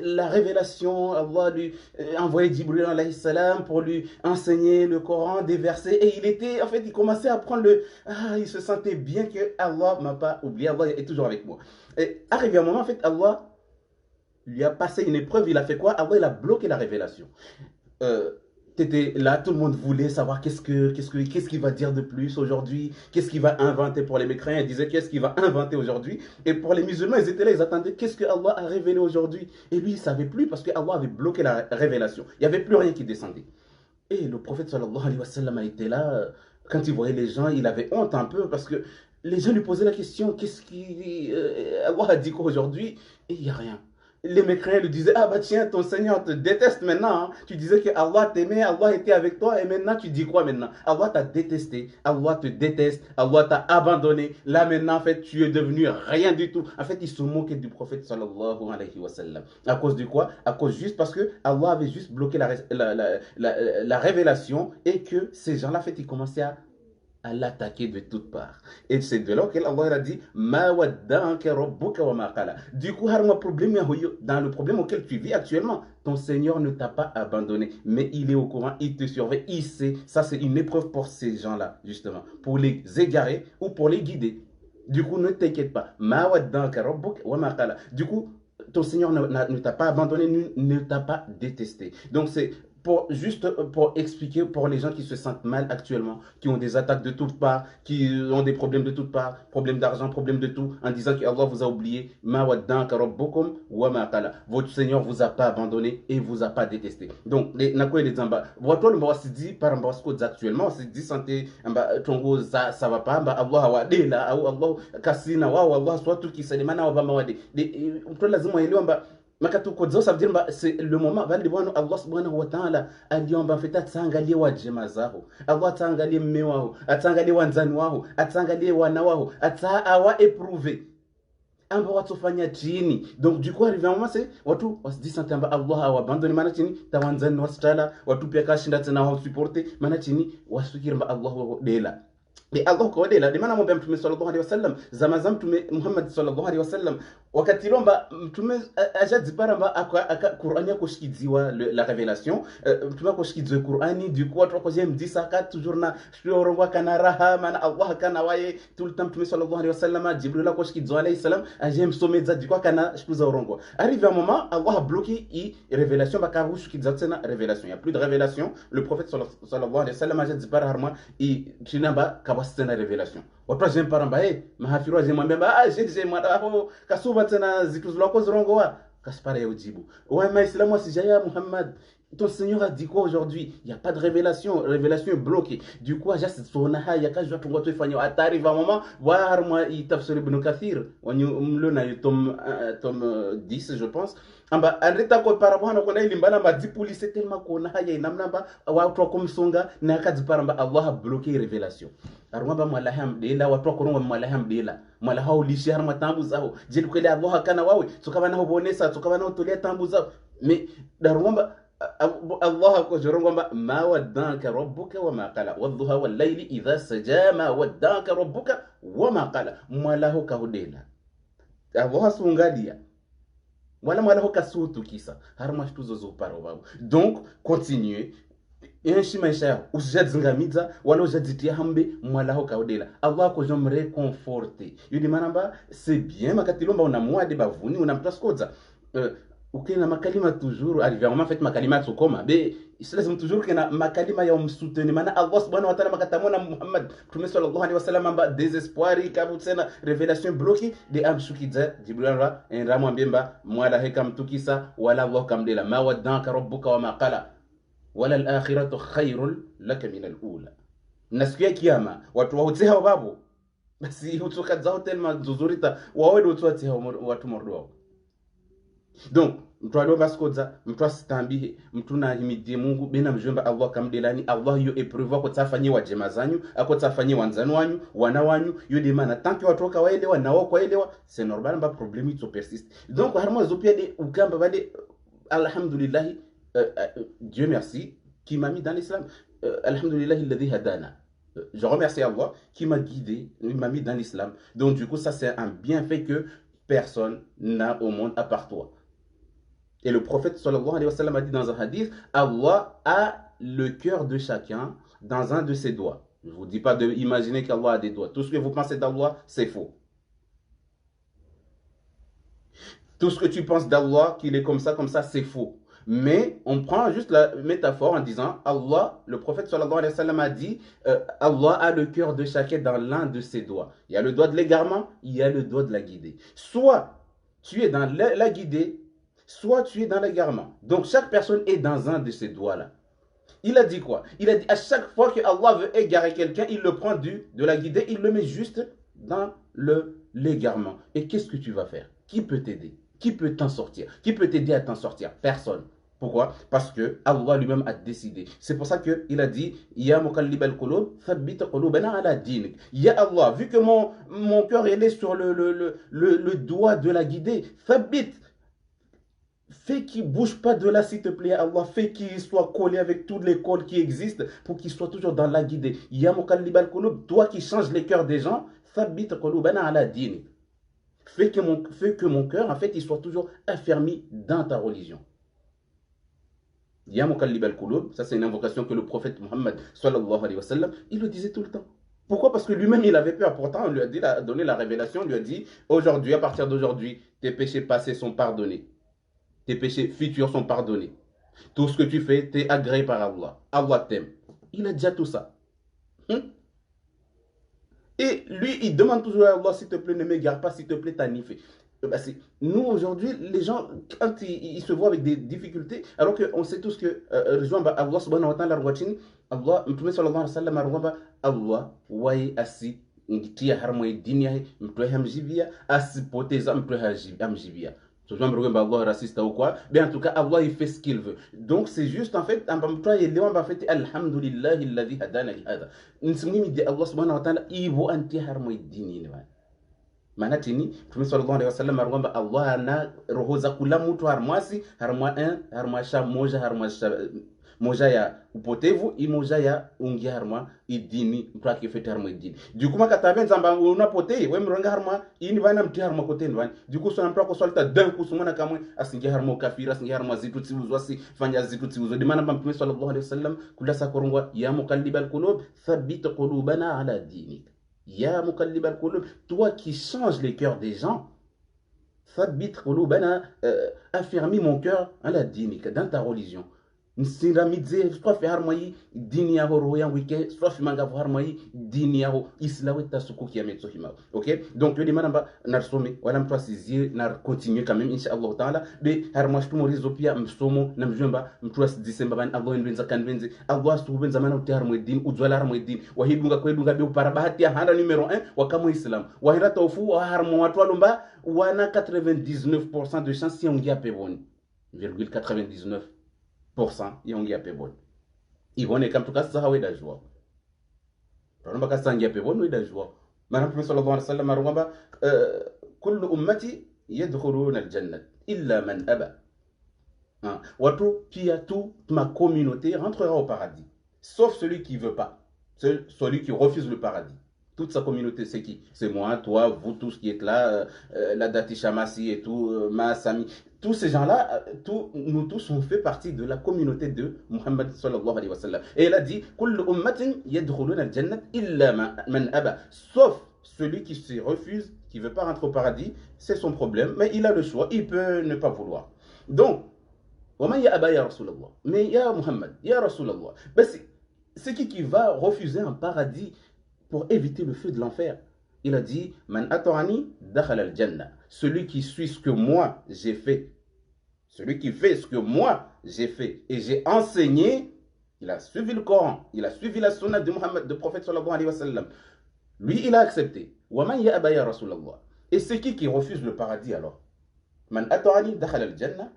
la révélation, Allah lui envoyait Jibril alayhi salam pour lui enseigner le Coran, des versets, et il commençait à prendre il se sentait bien que Allah m'a pas oublié, Allah est toujours avec moi. Et arrivé un moment, en fait, Allah lui a passé une épreuve, il a fait quoi? Allah, il a bloqué la révélation. T'étais là, tout le monde voulait savoir qu'est-ce qu'il va dire de plus aujourd'hui, qu'est-ce qu'il va inventer pour les mécréants. Ils disaient qu'est-ce qu'il va inventer aujourd'hui. Et pour les musulmans, ils étaient là, ils attendaient qu'est-ce que Allah a révélé aujourd'hui. Et lui, il ne savait plus parce que Allah avait bloqué la révélation. Il n'y avait plus rien qui descendait. Et le prophète sallallahu alayhi wa sallam a été là. Quand il voyait les gens, il avait honte un peu parce que les gens lui posaient la question qu'est-ce qui Allah a dit quoi aujourd'hui? Et il n'y a rien. Les mécréants lui disaient, ah bah tiens, ton Seigneur te déteste maintenant. Hein. Tu disais que Allah t'aimait, Allah était avec toi, et maintenant tu dis quoi maintenant? Allah t'a détesté, Allah te déteste, Allah t'a abandonné. Là maintenant, en fait, tu es devenu rien du tout. En fait, ils se moquaient du prophète sallallahu alayhi wa sallam. À cause de quoi? À cause juste parce que Allah avait juste bloqué la révélation et que ces gens-là, en fait, ils commençaient à l'attaquer de toutes parts. Et c'est de là que Allah a dit ma waddanka rabbuka wa ma qala. Du coup, dans le problème auquel tu vis actuellement, ton Seigneur ne t'a pas abandonné, mais il est au courant, il te surveille, il sait. Ça, c'est une épreuve pour ces gens-là, justement, pour les égarer ou pour les guider. Du coup, ne t'inquiète pas. Ma waddanka rabbuka wa ma qala. Du coup, ton Seigneur ne t'a pas abandonné, ne t'a pas détesté. Donc, c'est juste pour expliquer pour les gens qui se sentent mal actuellement, qui ont des attaques de toutes parts, qui ont des problèmes de toutes parts, problèmes d'argent, problèmes de tout, en disant que Allah vous a oublié, votre Seigneur vous a pas abandonné et vous a pas détesté. Donc, les zamba, votre le mot dit par ambassadeur actuellement, c'est dit santé, tongo ça va pas, Allah wa de la, Allah kasina wa Allah soit tout qui se demande wa ma wa de, on lazima elewa makatu kodzo ça veut dire c'est le moment bali bwana Allah subhanahu wa ta'ala aliomba mfita tsangalie wajema zao Allah tsangalie mme wao atsangalie wanzani wao atsangalie wana wao awa éprouver amba watofanya chini. Donc du coup arrivé un moment c'est watu wasidisante amba Allah awabandoni maana chini tawanzani wasitala watu pia kashinda tena wao supporter maana chini wasukiri mba Allah dela. Et Allah kwa dela de maana mwambia mtume sallallahu alaihi wasallam zama mtume Muhammad sallallahu alaihi wasallam wakati lomba mtume ajadzipara mba aka Qur'ani yakoshikidziwa la révélation mtume akoshikidziwa Qur'ani du coup watu wakoje mdisa ka toujours na shorongwa kana raha maana Allah kana waye tout le temps mtume sallallahu alaihi wasallam Jibril akoshikidziwa alayhi salam aje msomeza du coup kana shtuza orongwa arrive un moment Allah a bloqué révélation baka rushikidziwa tena révélation il y a plus de révélation le prophète sallallahu alayhi wasallam ajadzipara harma chinamba kabasitena révélation watu j'aime paramba mahafiru azemwambia j'ai mwada kasuba tena zitu ziloko zirongoa kaspara ya ujibu ouais maislamu asijaya Muhammad ton Seigneur a dit quoi aujourd'hui? Il n'y a pas de révélation est bloquée. Du coup, j'ai cette sonaha, il y a qu'à jouer ton gâteau et arrive un moment, voir moi, il tape sur Ibn Kathir, on y tome 10, je pense. Amba aleta ko parabana ko nayi limbana ba dipuli c'est tellement ko na haya namna ba watu ko msonga na kazi paramba Allah a bloqué révélation arwa ba malaham de la watu ko rongo malaham de la mala haulishi har matambu zao jidu kele Allah kana wawe tukabana hobonesa tukabana utolia tambu zao mais darumba Allah ko jorongomba ma waddanka rabbuka wama qala wadhuha wal layli idha saja ma waddanka rabbuka wama qala mwalahu kahudela Allah sungalia wala mwalahu kasutu kisa harma shtuzo zo paro babu donc continuez yenshi maisha usijadzingamiza wala ujadzitia hambe mwalahu kahudela Allah ko jom réconforter yudi manamba c'est bien makatilomba unamwade bavuni unamtaskodza ukena makalima toujours arrivé en fait makalima tsokoma be islam toujours kena makalima ya umsuteni maana Allah subhanahu wa ta'ala makatamona Muhammad tume sallallahu alaihi wasallam amba désespoir kabutsena révélation bloquée de amshukidza jibril ramwambia mba mwala heka mtukisa wala Allah kamdela ma waddanka rabbuka wama qala wala al-akhiratu khairun laka min al-ula nasikia kiyama watu wautseha babu basi utukadzao tellement zuzurita wawe utwatseha watu mordo. Donc, mtu alomba skoza, mtu asitambihe, mtu na himidie Mungu, bena mjomba Allah kamdelani, Allah yo epreuve ko tsafanye wa jema zanyu, ako tsafanye wanzanu wanyu, wana wanyu, yo de mana tanki watoka waelewa na wako waelewa, c'est normal mba problème ito persiste. Donc, harmo zopia de ukamba bade alhamdulillah Dieu merci qui m'a mis dans l'islam. Alhamdulillah alladhi hadana. Je remercie Allah qui m'a guidé, il m'a mis dans l'islam. Donc du coup ça c'est un bienfait que personne n'a au monde à part toi. Et le prophète sallallahu alayhi wa sallam a dit dans un hadith, Allah a le cœur de chacun dans un de ses doigts. Je ne vous dis pas d'imaginer qu'Allah a des doigts. Tout ce que vous pensez d'Allah, c'est faux. Tout ce que tu penses d'Allah, qu'il est comme ça, c'est faux. Mais on prend juste la métaphore en disant, Allah, le prophète sallallahu alayhi wa sallam a dit, Allah a le cœur de chacun dans l'un de ses doigts. Il y a le doigt de l'égarement, il y a le doigt de la guidée. Soit tu es dans la guidée, soit tu es dans l'égarement. Donc chaque personne est dans un de ces doigts-là. Il a dit quoi? Il a dit à chaque fois que Allah veut égarer quelqu'un, il le prend de la guidée, il le met juste dans l'égarement. Et qu'est-ce que tu vas faire? Qui peut t'aider? Qui peut t'en sortir? Qui peut t'aider à t'en sortir? Personne. Pourquoi? Parce que Allah lui-même a décidé. C'est pour ça qu'il a dit Ya muqallib al-qulub, thabbit qulubana ala dinik. Ya Allah, vu que mon cœur est sur le doigt de la guidée, thabbit. Fais qu'il ne bouge pas de là, s'il te plaît, Allah. Fais qu'il soit collé avec toutes les cols qui existent pour qu'il soit toujours dans la guidée. Ya muqallib al-qulub, toi qui changes les cœurs des gens, thabbit qulubana ala dinik. Fais que mon cœur, en fait, il soit toujours affermi dans ta religion. Ya muqallib al-qulub, ça c'est une invocation que le prophète Muhammad sallallahu alayhi wa sallam, il le disait tout le temps. Pourquoi? Parce que lui-même il avait peur. Pourtant on lui a donné la révélation, on lui a dit aujourd'hui, à partir d'aujourd'hui, tes péchés passés sont pardonnés. Tes péchés futurs sont pardonnés. Tout ce que tu fais, t'es agréé par Allah. Allah t'aime. Il a déjà tout ça. Et lui, il demande toujours à Allah, s'il te plaît, ne m'égare pas, s'il te plaît, t'anifé. Nous, aujourd'hui, les gens, quand ils se voient avec des difficultés, alors qu'on sait tous que Allah subhanahu wa ta'ala, Allah, Mtume sallallahu alayhi wa sallam, Allah, waye asi, tia harmoye dinia, mtuwe hamjibia, asi poteza mtuwe hamjibia. Allah raciste ou quoi, mais en tout cas, Allah il fait ce qu'il veut. Donc c'est juste en fait, Alhamdulillah, alladhi hadana li hada. Nsmimi di Allah subhanahu wa ta'ala, ibo anti harmoye dini. Maana tini Mtume sallallahu alaihi wasallam arwamba Allah ana roho za kula mtu harmwasi harmwa harmwa sha moja ya upotevu imoja ya ungia harmwa idini mtu akifeta harmwa idini dukuma katabenza mba unapotei we mronga harmwa ini bana mti harmwa kote ndwani duku sona mtu akosolta dan kusumana kamwe asingia harmwa kafira asingia harmwa zitu tsiuzwa si fanya zitu tsiuzwa dimana Mtume sallallahu alaihi wasallam kula sakorongwa ya muqallibal qulub thabbit qulubana ala dinik. Ya muqallib al-qulub, toi qui changes les cœurs des gens, thabbit qulubana, affermis mon cœur à la dinika, dans ta religion. Nsiramidze, soit fi harmoyi dini yaho roho yangu ike, soit fi manga harmoyi dini yaho islawe tasuku kia metso hima. Ok? Donc, tu dis manamba narsome, wala mtwa sizie, nar continue quand même, inshallah ta'ala, be harmosh tumorizo pia msomo, namjumba, mtwa disemba ban, Allah nbenza kanbenze, Allah stubenza mana uti harmoyi dini, udzwala harmoyi dini, wahidunga kwedunga be uparabahati ya handa numéro 1, wakamu islam. Wahira tofu, waharmo watu walumba, wana 99% de chance si on y a peboni. 0,99%. Yongi ya peboni ibone kam tuka saha weda jwa ronba ka sangi ya peboni weda jwa maana Mtume sallallahu alayhi wasallam arwamba kullu ummati yadkhuluna aljanna illa man aba watu pia toute ma communauté rentrera au paradis sauf celui qui veut pas, celui qui refuse le paradis. Toute sa communauté, c'est qui? C'est moi, toi, vous tous qui êtes là, la Dati Shamasi et tout, Ma Sami. Tous ces gens-là, nous tous, on fait partie de la communauté de Muhammad sallallahu alayhi wa sallam. Et il a dit, Kullu ummatin yadkhuluna al-jannat illa man aba. Sauf celui qui se refuse, qui ne veut pas rentrer au paradis, c'est son problème, mais il a le choix, il peut ne pas vouloir. Donc, Waman ya aba ya Rasulallah. Mais ya Muhammad, ya Rasulallah. C'est qui va refuser un paradis pour éviter le feu de l'enfer? Il a dit, Man ata'ani dakhala al-jannah. Celui qui suit ce que moi j'ai fait, celui qui fait ce que moi j'ai fait et j'ai enseigné, il a suivi le Coran, il a suivi la sunna de Muhammad, de prophète sallallahu alayhi wa sallam. Lui, il a accepté. Waman ya aba ya Rasulallah. Et c'est qui refuse le paradis alors? Man ata'ani dakhala al-jannah.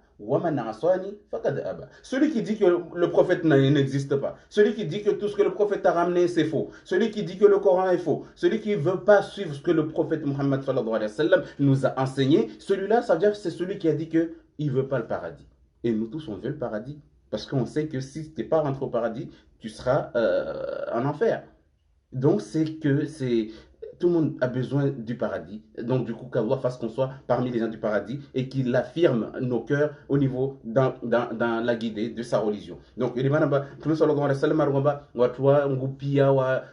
Celui qui dit que le prophète n'existe pas, celui qui dit que tout ce que le prophète a ramené c'est faux, celui qui dit que le Coran est faux, celui qui ne veut pas suivre ce que le prophète Muhammad sallallahu alayhi wa sallam nous a enseigné, celui-là, ça veut dire que c'est celui qui a dit qu'il ne veut pas le paradis. Et nous tous, on veut le paradis. Parce qu'on sait que si tu n'es pas rentré au paradis, tu seras en enfer. Donc, c'est tout le monde a besoin du paradis. Donc, du coup, qu'Allah fasse qu'on soit parmi les gens du paradis et qu'il affirme nos cœurs au niveau dans la guidée de sa religion. Donc, il demande à Mtume sallallahu alayhi wa sallam arungamba watu wa ngupia wa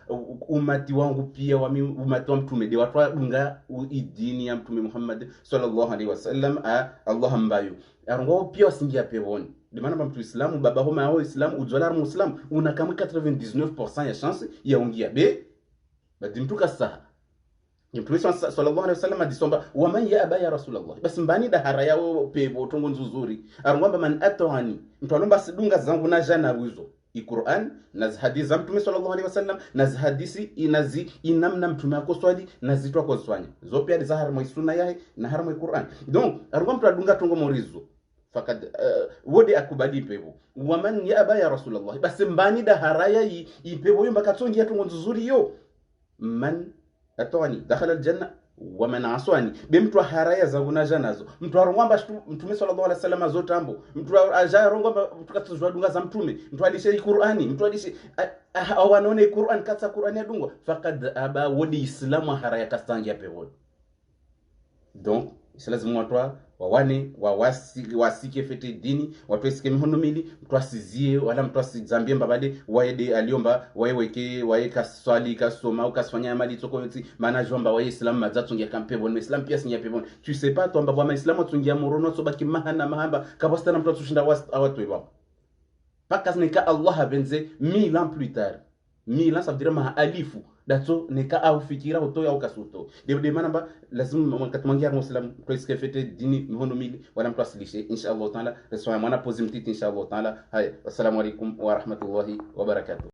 umati wa ngupia wa umati wa mtume de watu wa unga idini ya mtume Muhammad sallallahu alayhi wa sallam a Allah ambayo arungo pia wasingia pevoni. De maana mtu Islamu baba homa au Islamu ujola Muslim una kama 99% ya chance ya ungia be badimtuka saha. Mtume sallallahu alaihi wasallam adisomba wa man ya aba ya rasulullah basi mbani da haraya pevo tongo nzuzuri arungamba man atawani mtu alomba sidunga zangu na jana wizo Qur'an na hadithi za mtume sallallahu alaihi wasallam na hadithi inazi inamna mtume akoswali na zitwa kwa swanya zope ali zahara mwa sunna yahe na harama Qur'an donc arungamba mtu adunga tongo morizo fakad wodi akubadi pevo wa man ya aba ya rasulullah basi mbani da haraya ipevo yomba katongi tongo nzuzuri yo man atawani dakhala aljanna wa man aswani bimtu haraya zangu na janazo mtu arongwamba mtume sallallahu alaihi wasallam zotambo mtu ajarongwamba tukatuzwa dunga za mtume mtu alishe Qur'ani mtu alishe awanone Qur'an katsa Qur'ani adungwa faqad aba wodi islamu haraya kastangia pevoni. Donc c'est lazima watu wawane wasike fete dini watu esike mihono mili mtu asizie wala mtu asizambie mbabade waede aliomba waiweke waeka swali kasoma au kasfanya mali toko yoti maana jomba wa Islam mazatsungia kampevon Islam pia sinya pevon tu sais pas to mbaba Islam tsungia morono so baki mahana mahamba kabastana mtu atushinda watu wao paka nika Allah benze 1000 ans plus tard 1000 ans ça veut dire ma alifu dato nika au fikira utoya au kasuto de manamba lazima mkatumangia Muslim presque fete dini mihono mili wala mtu asilishe inshallah taala reswa mwana pose mtiti inshallah taala. Hay assalamu alaykum wa rahmatullahi wa barakatuh.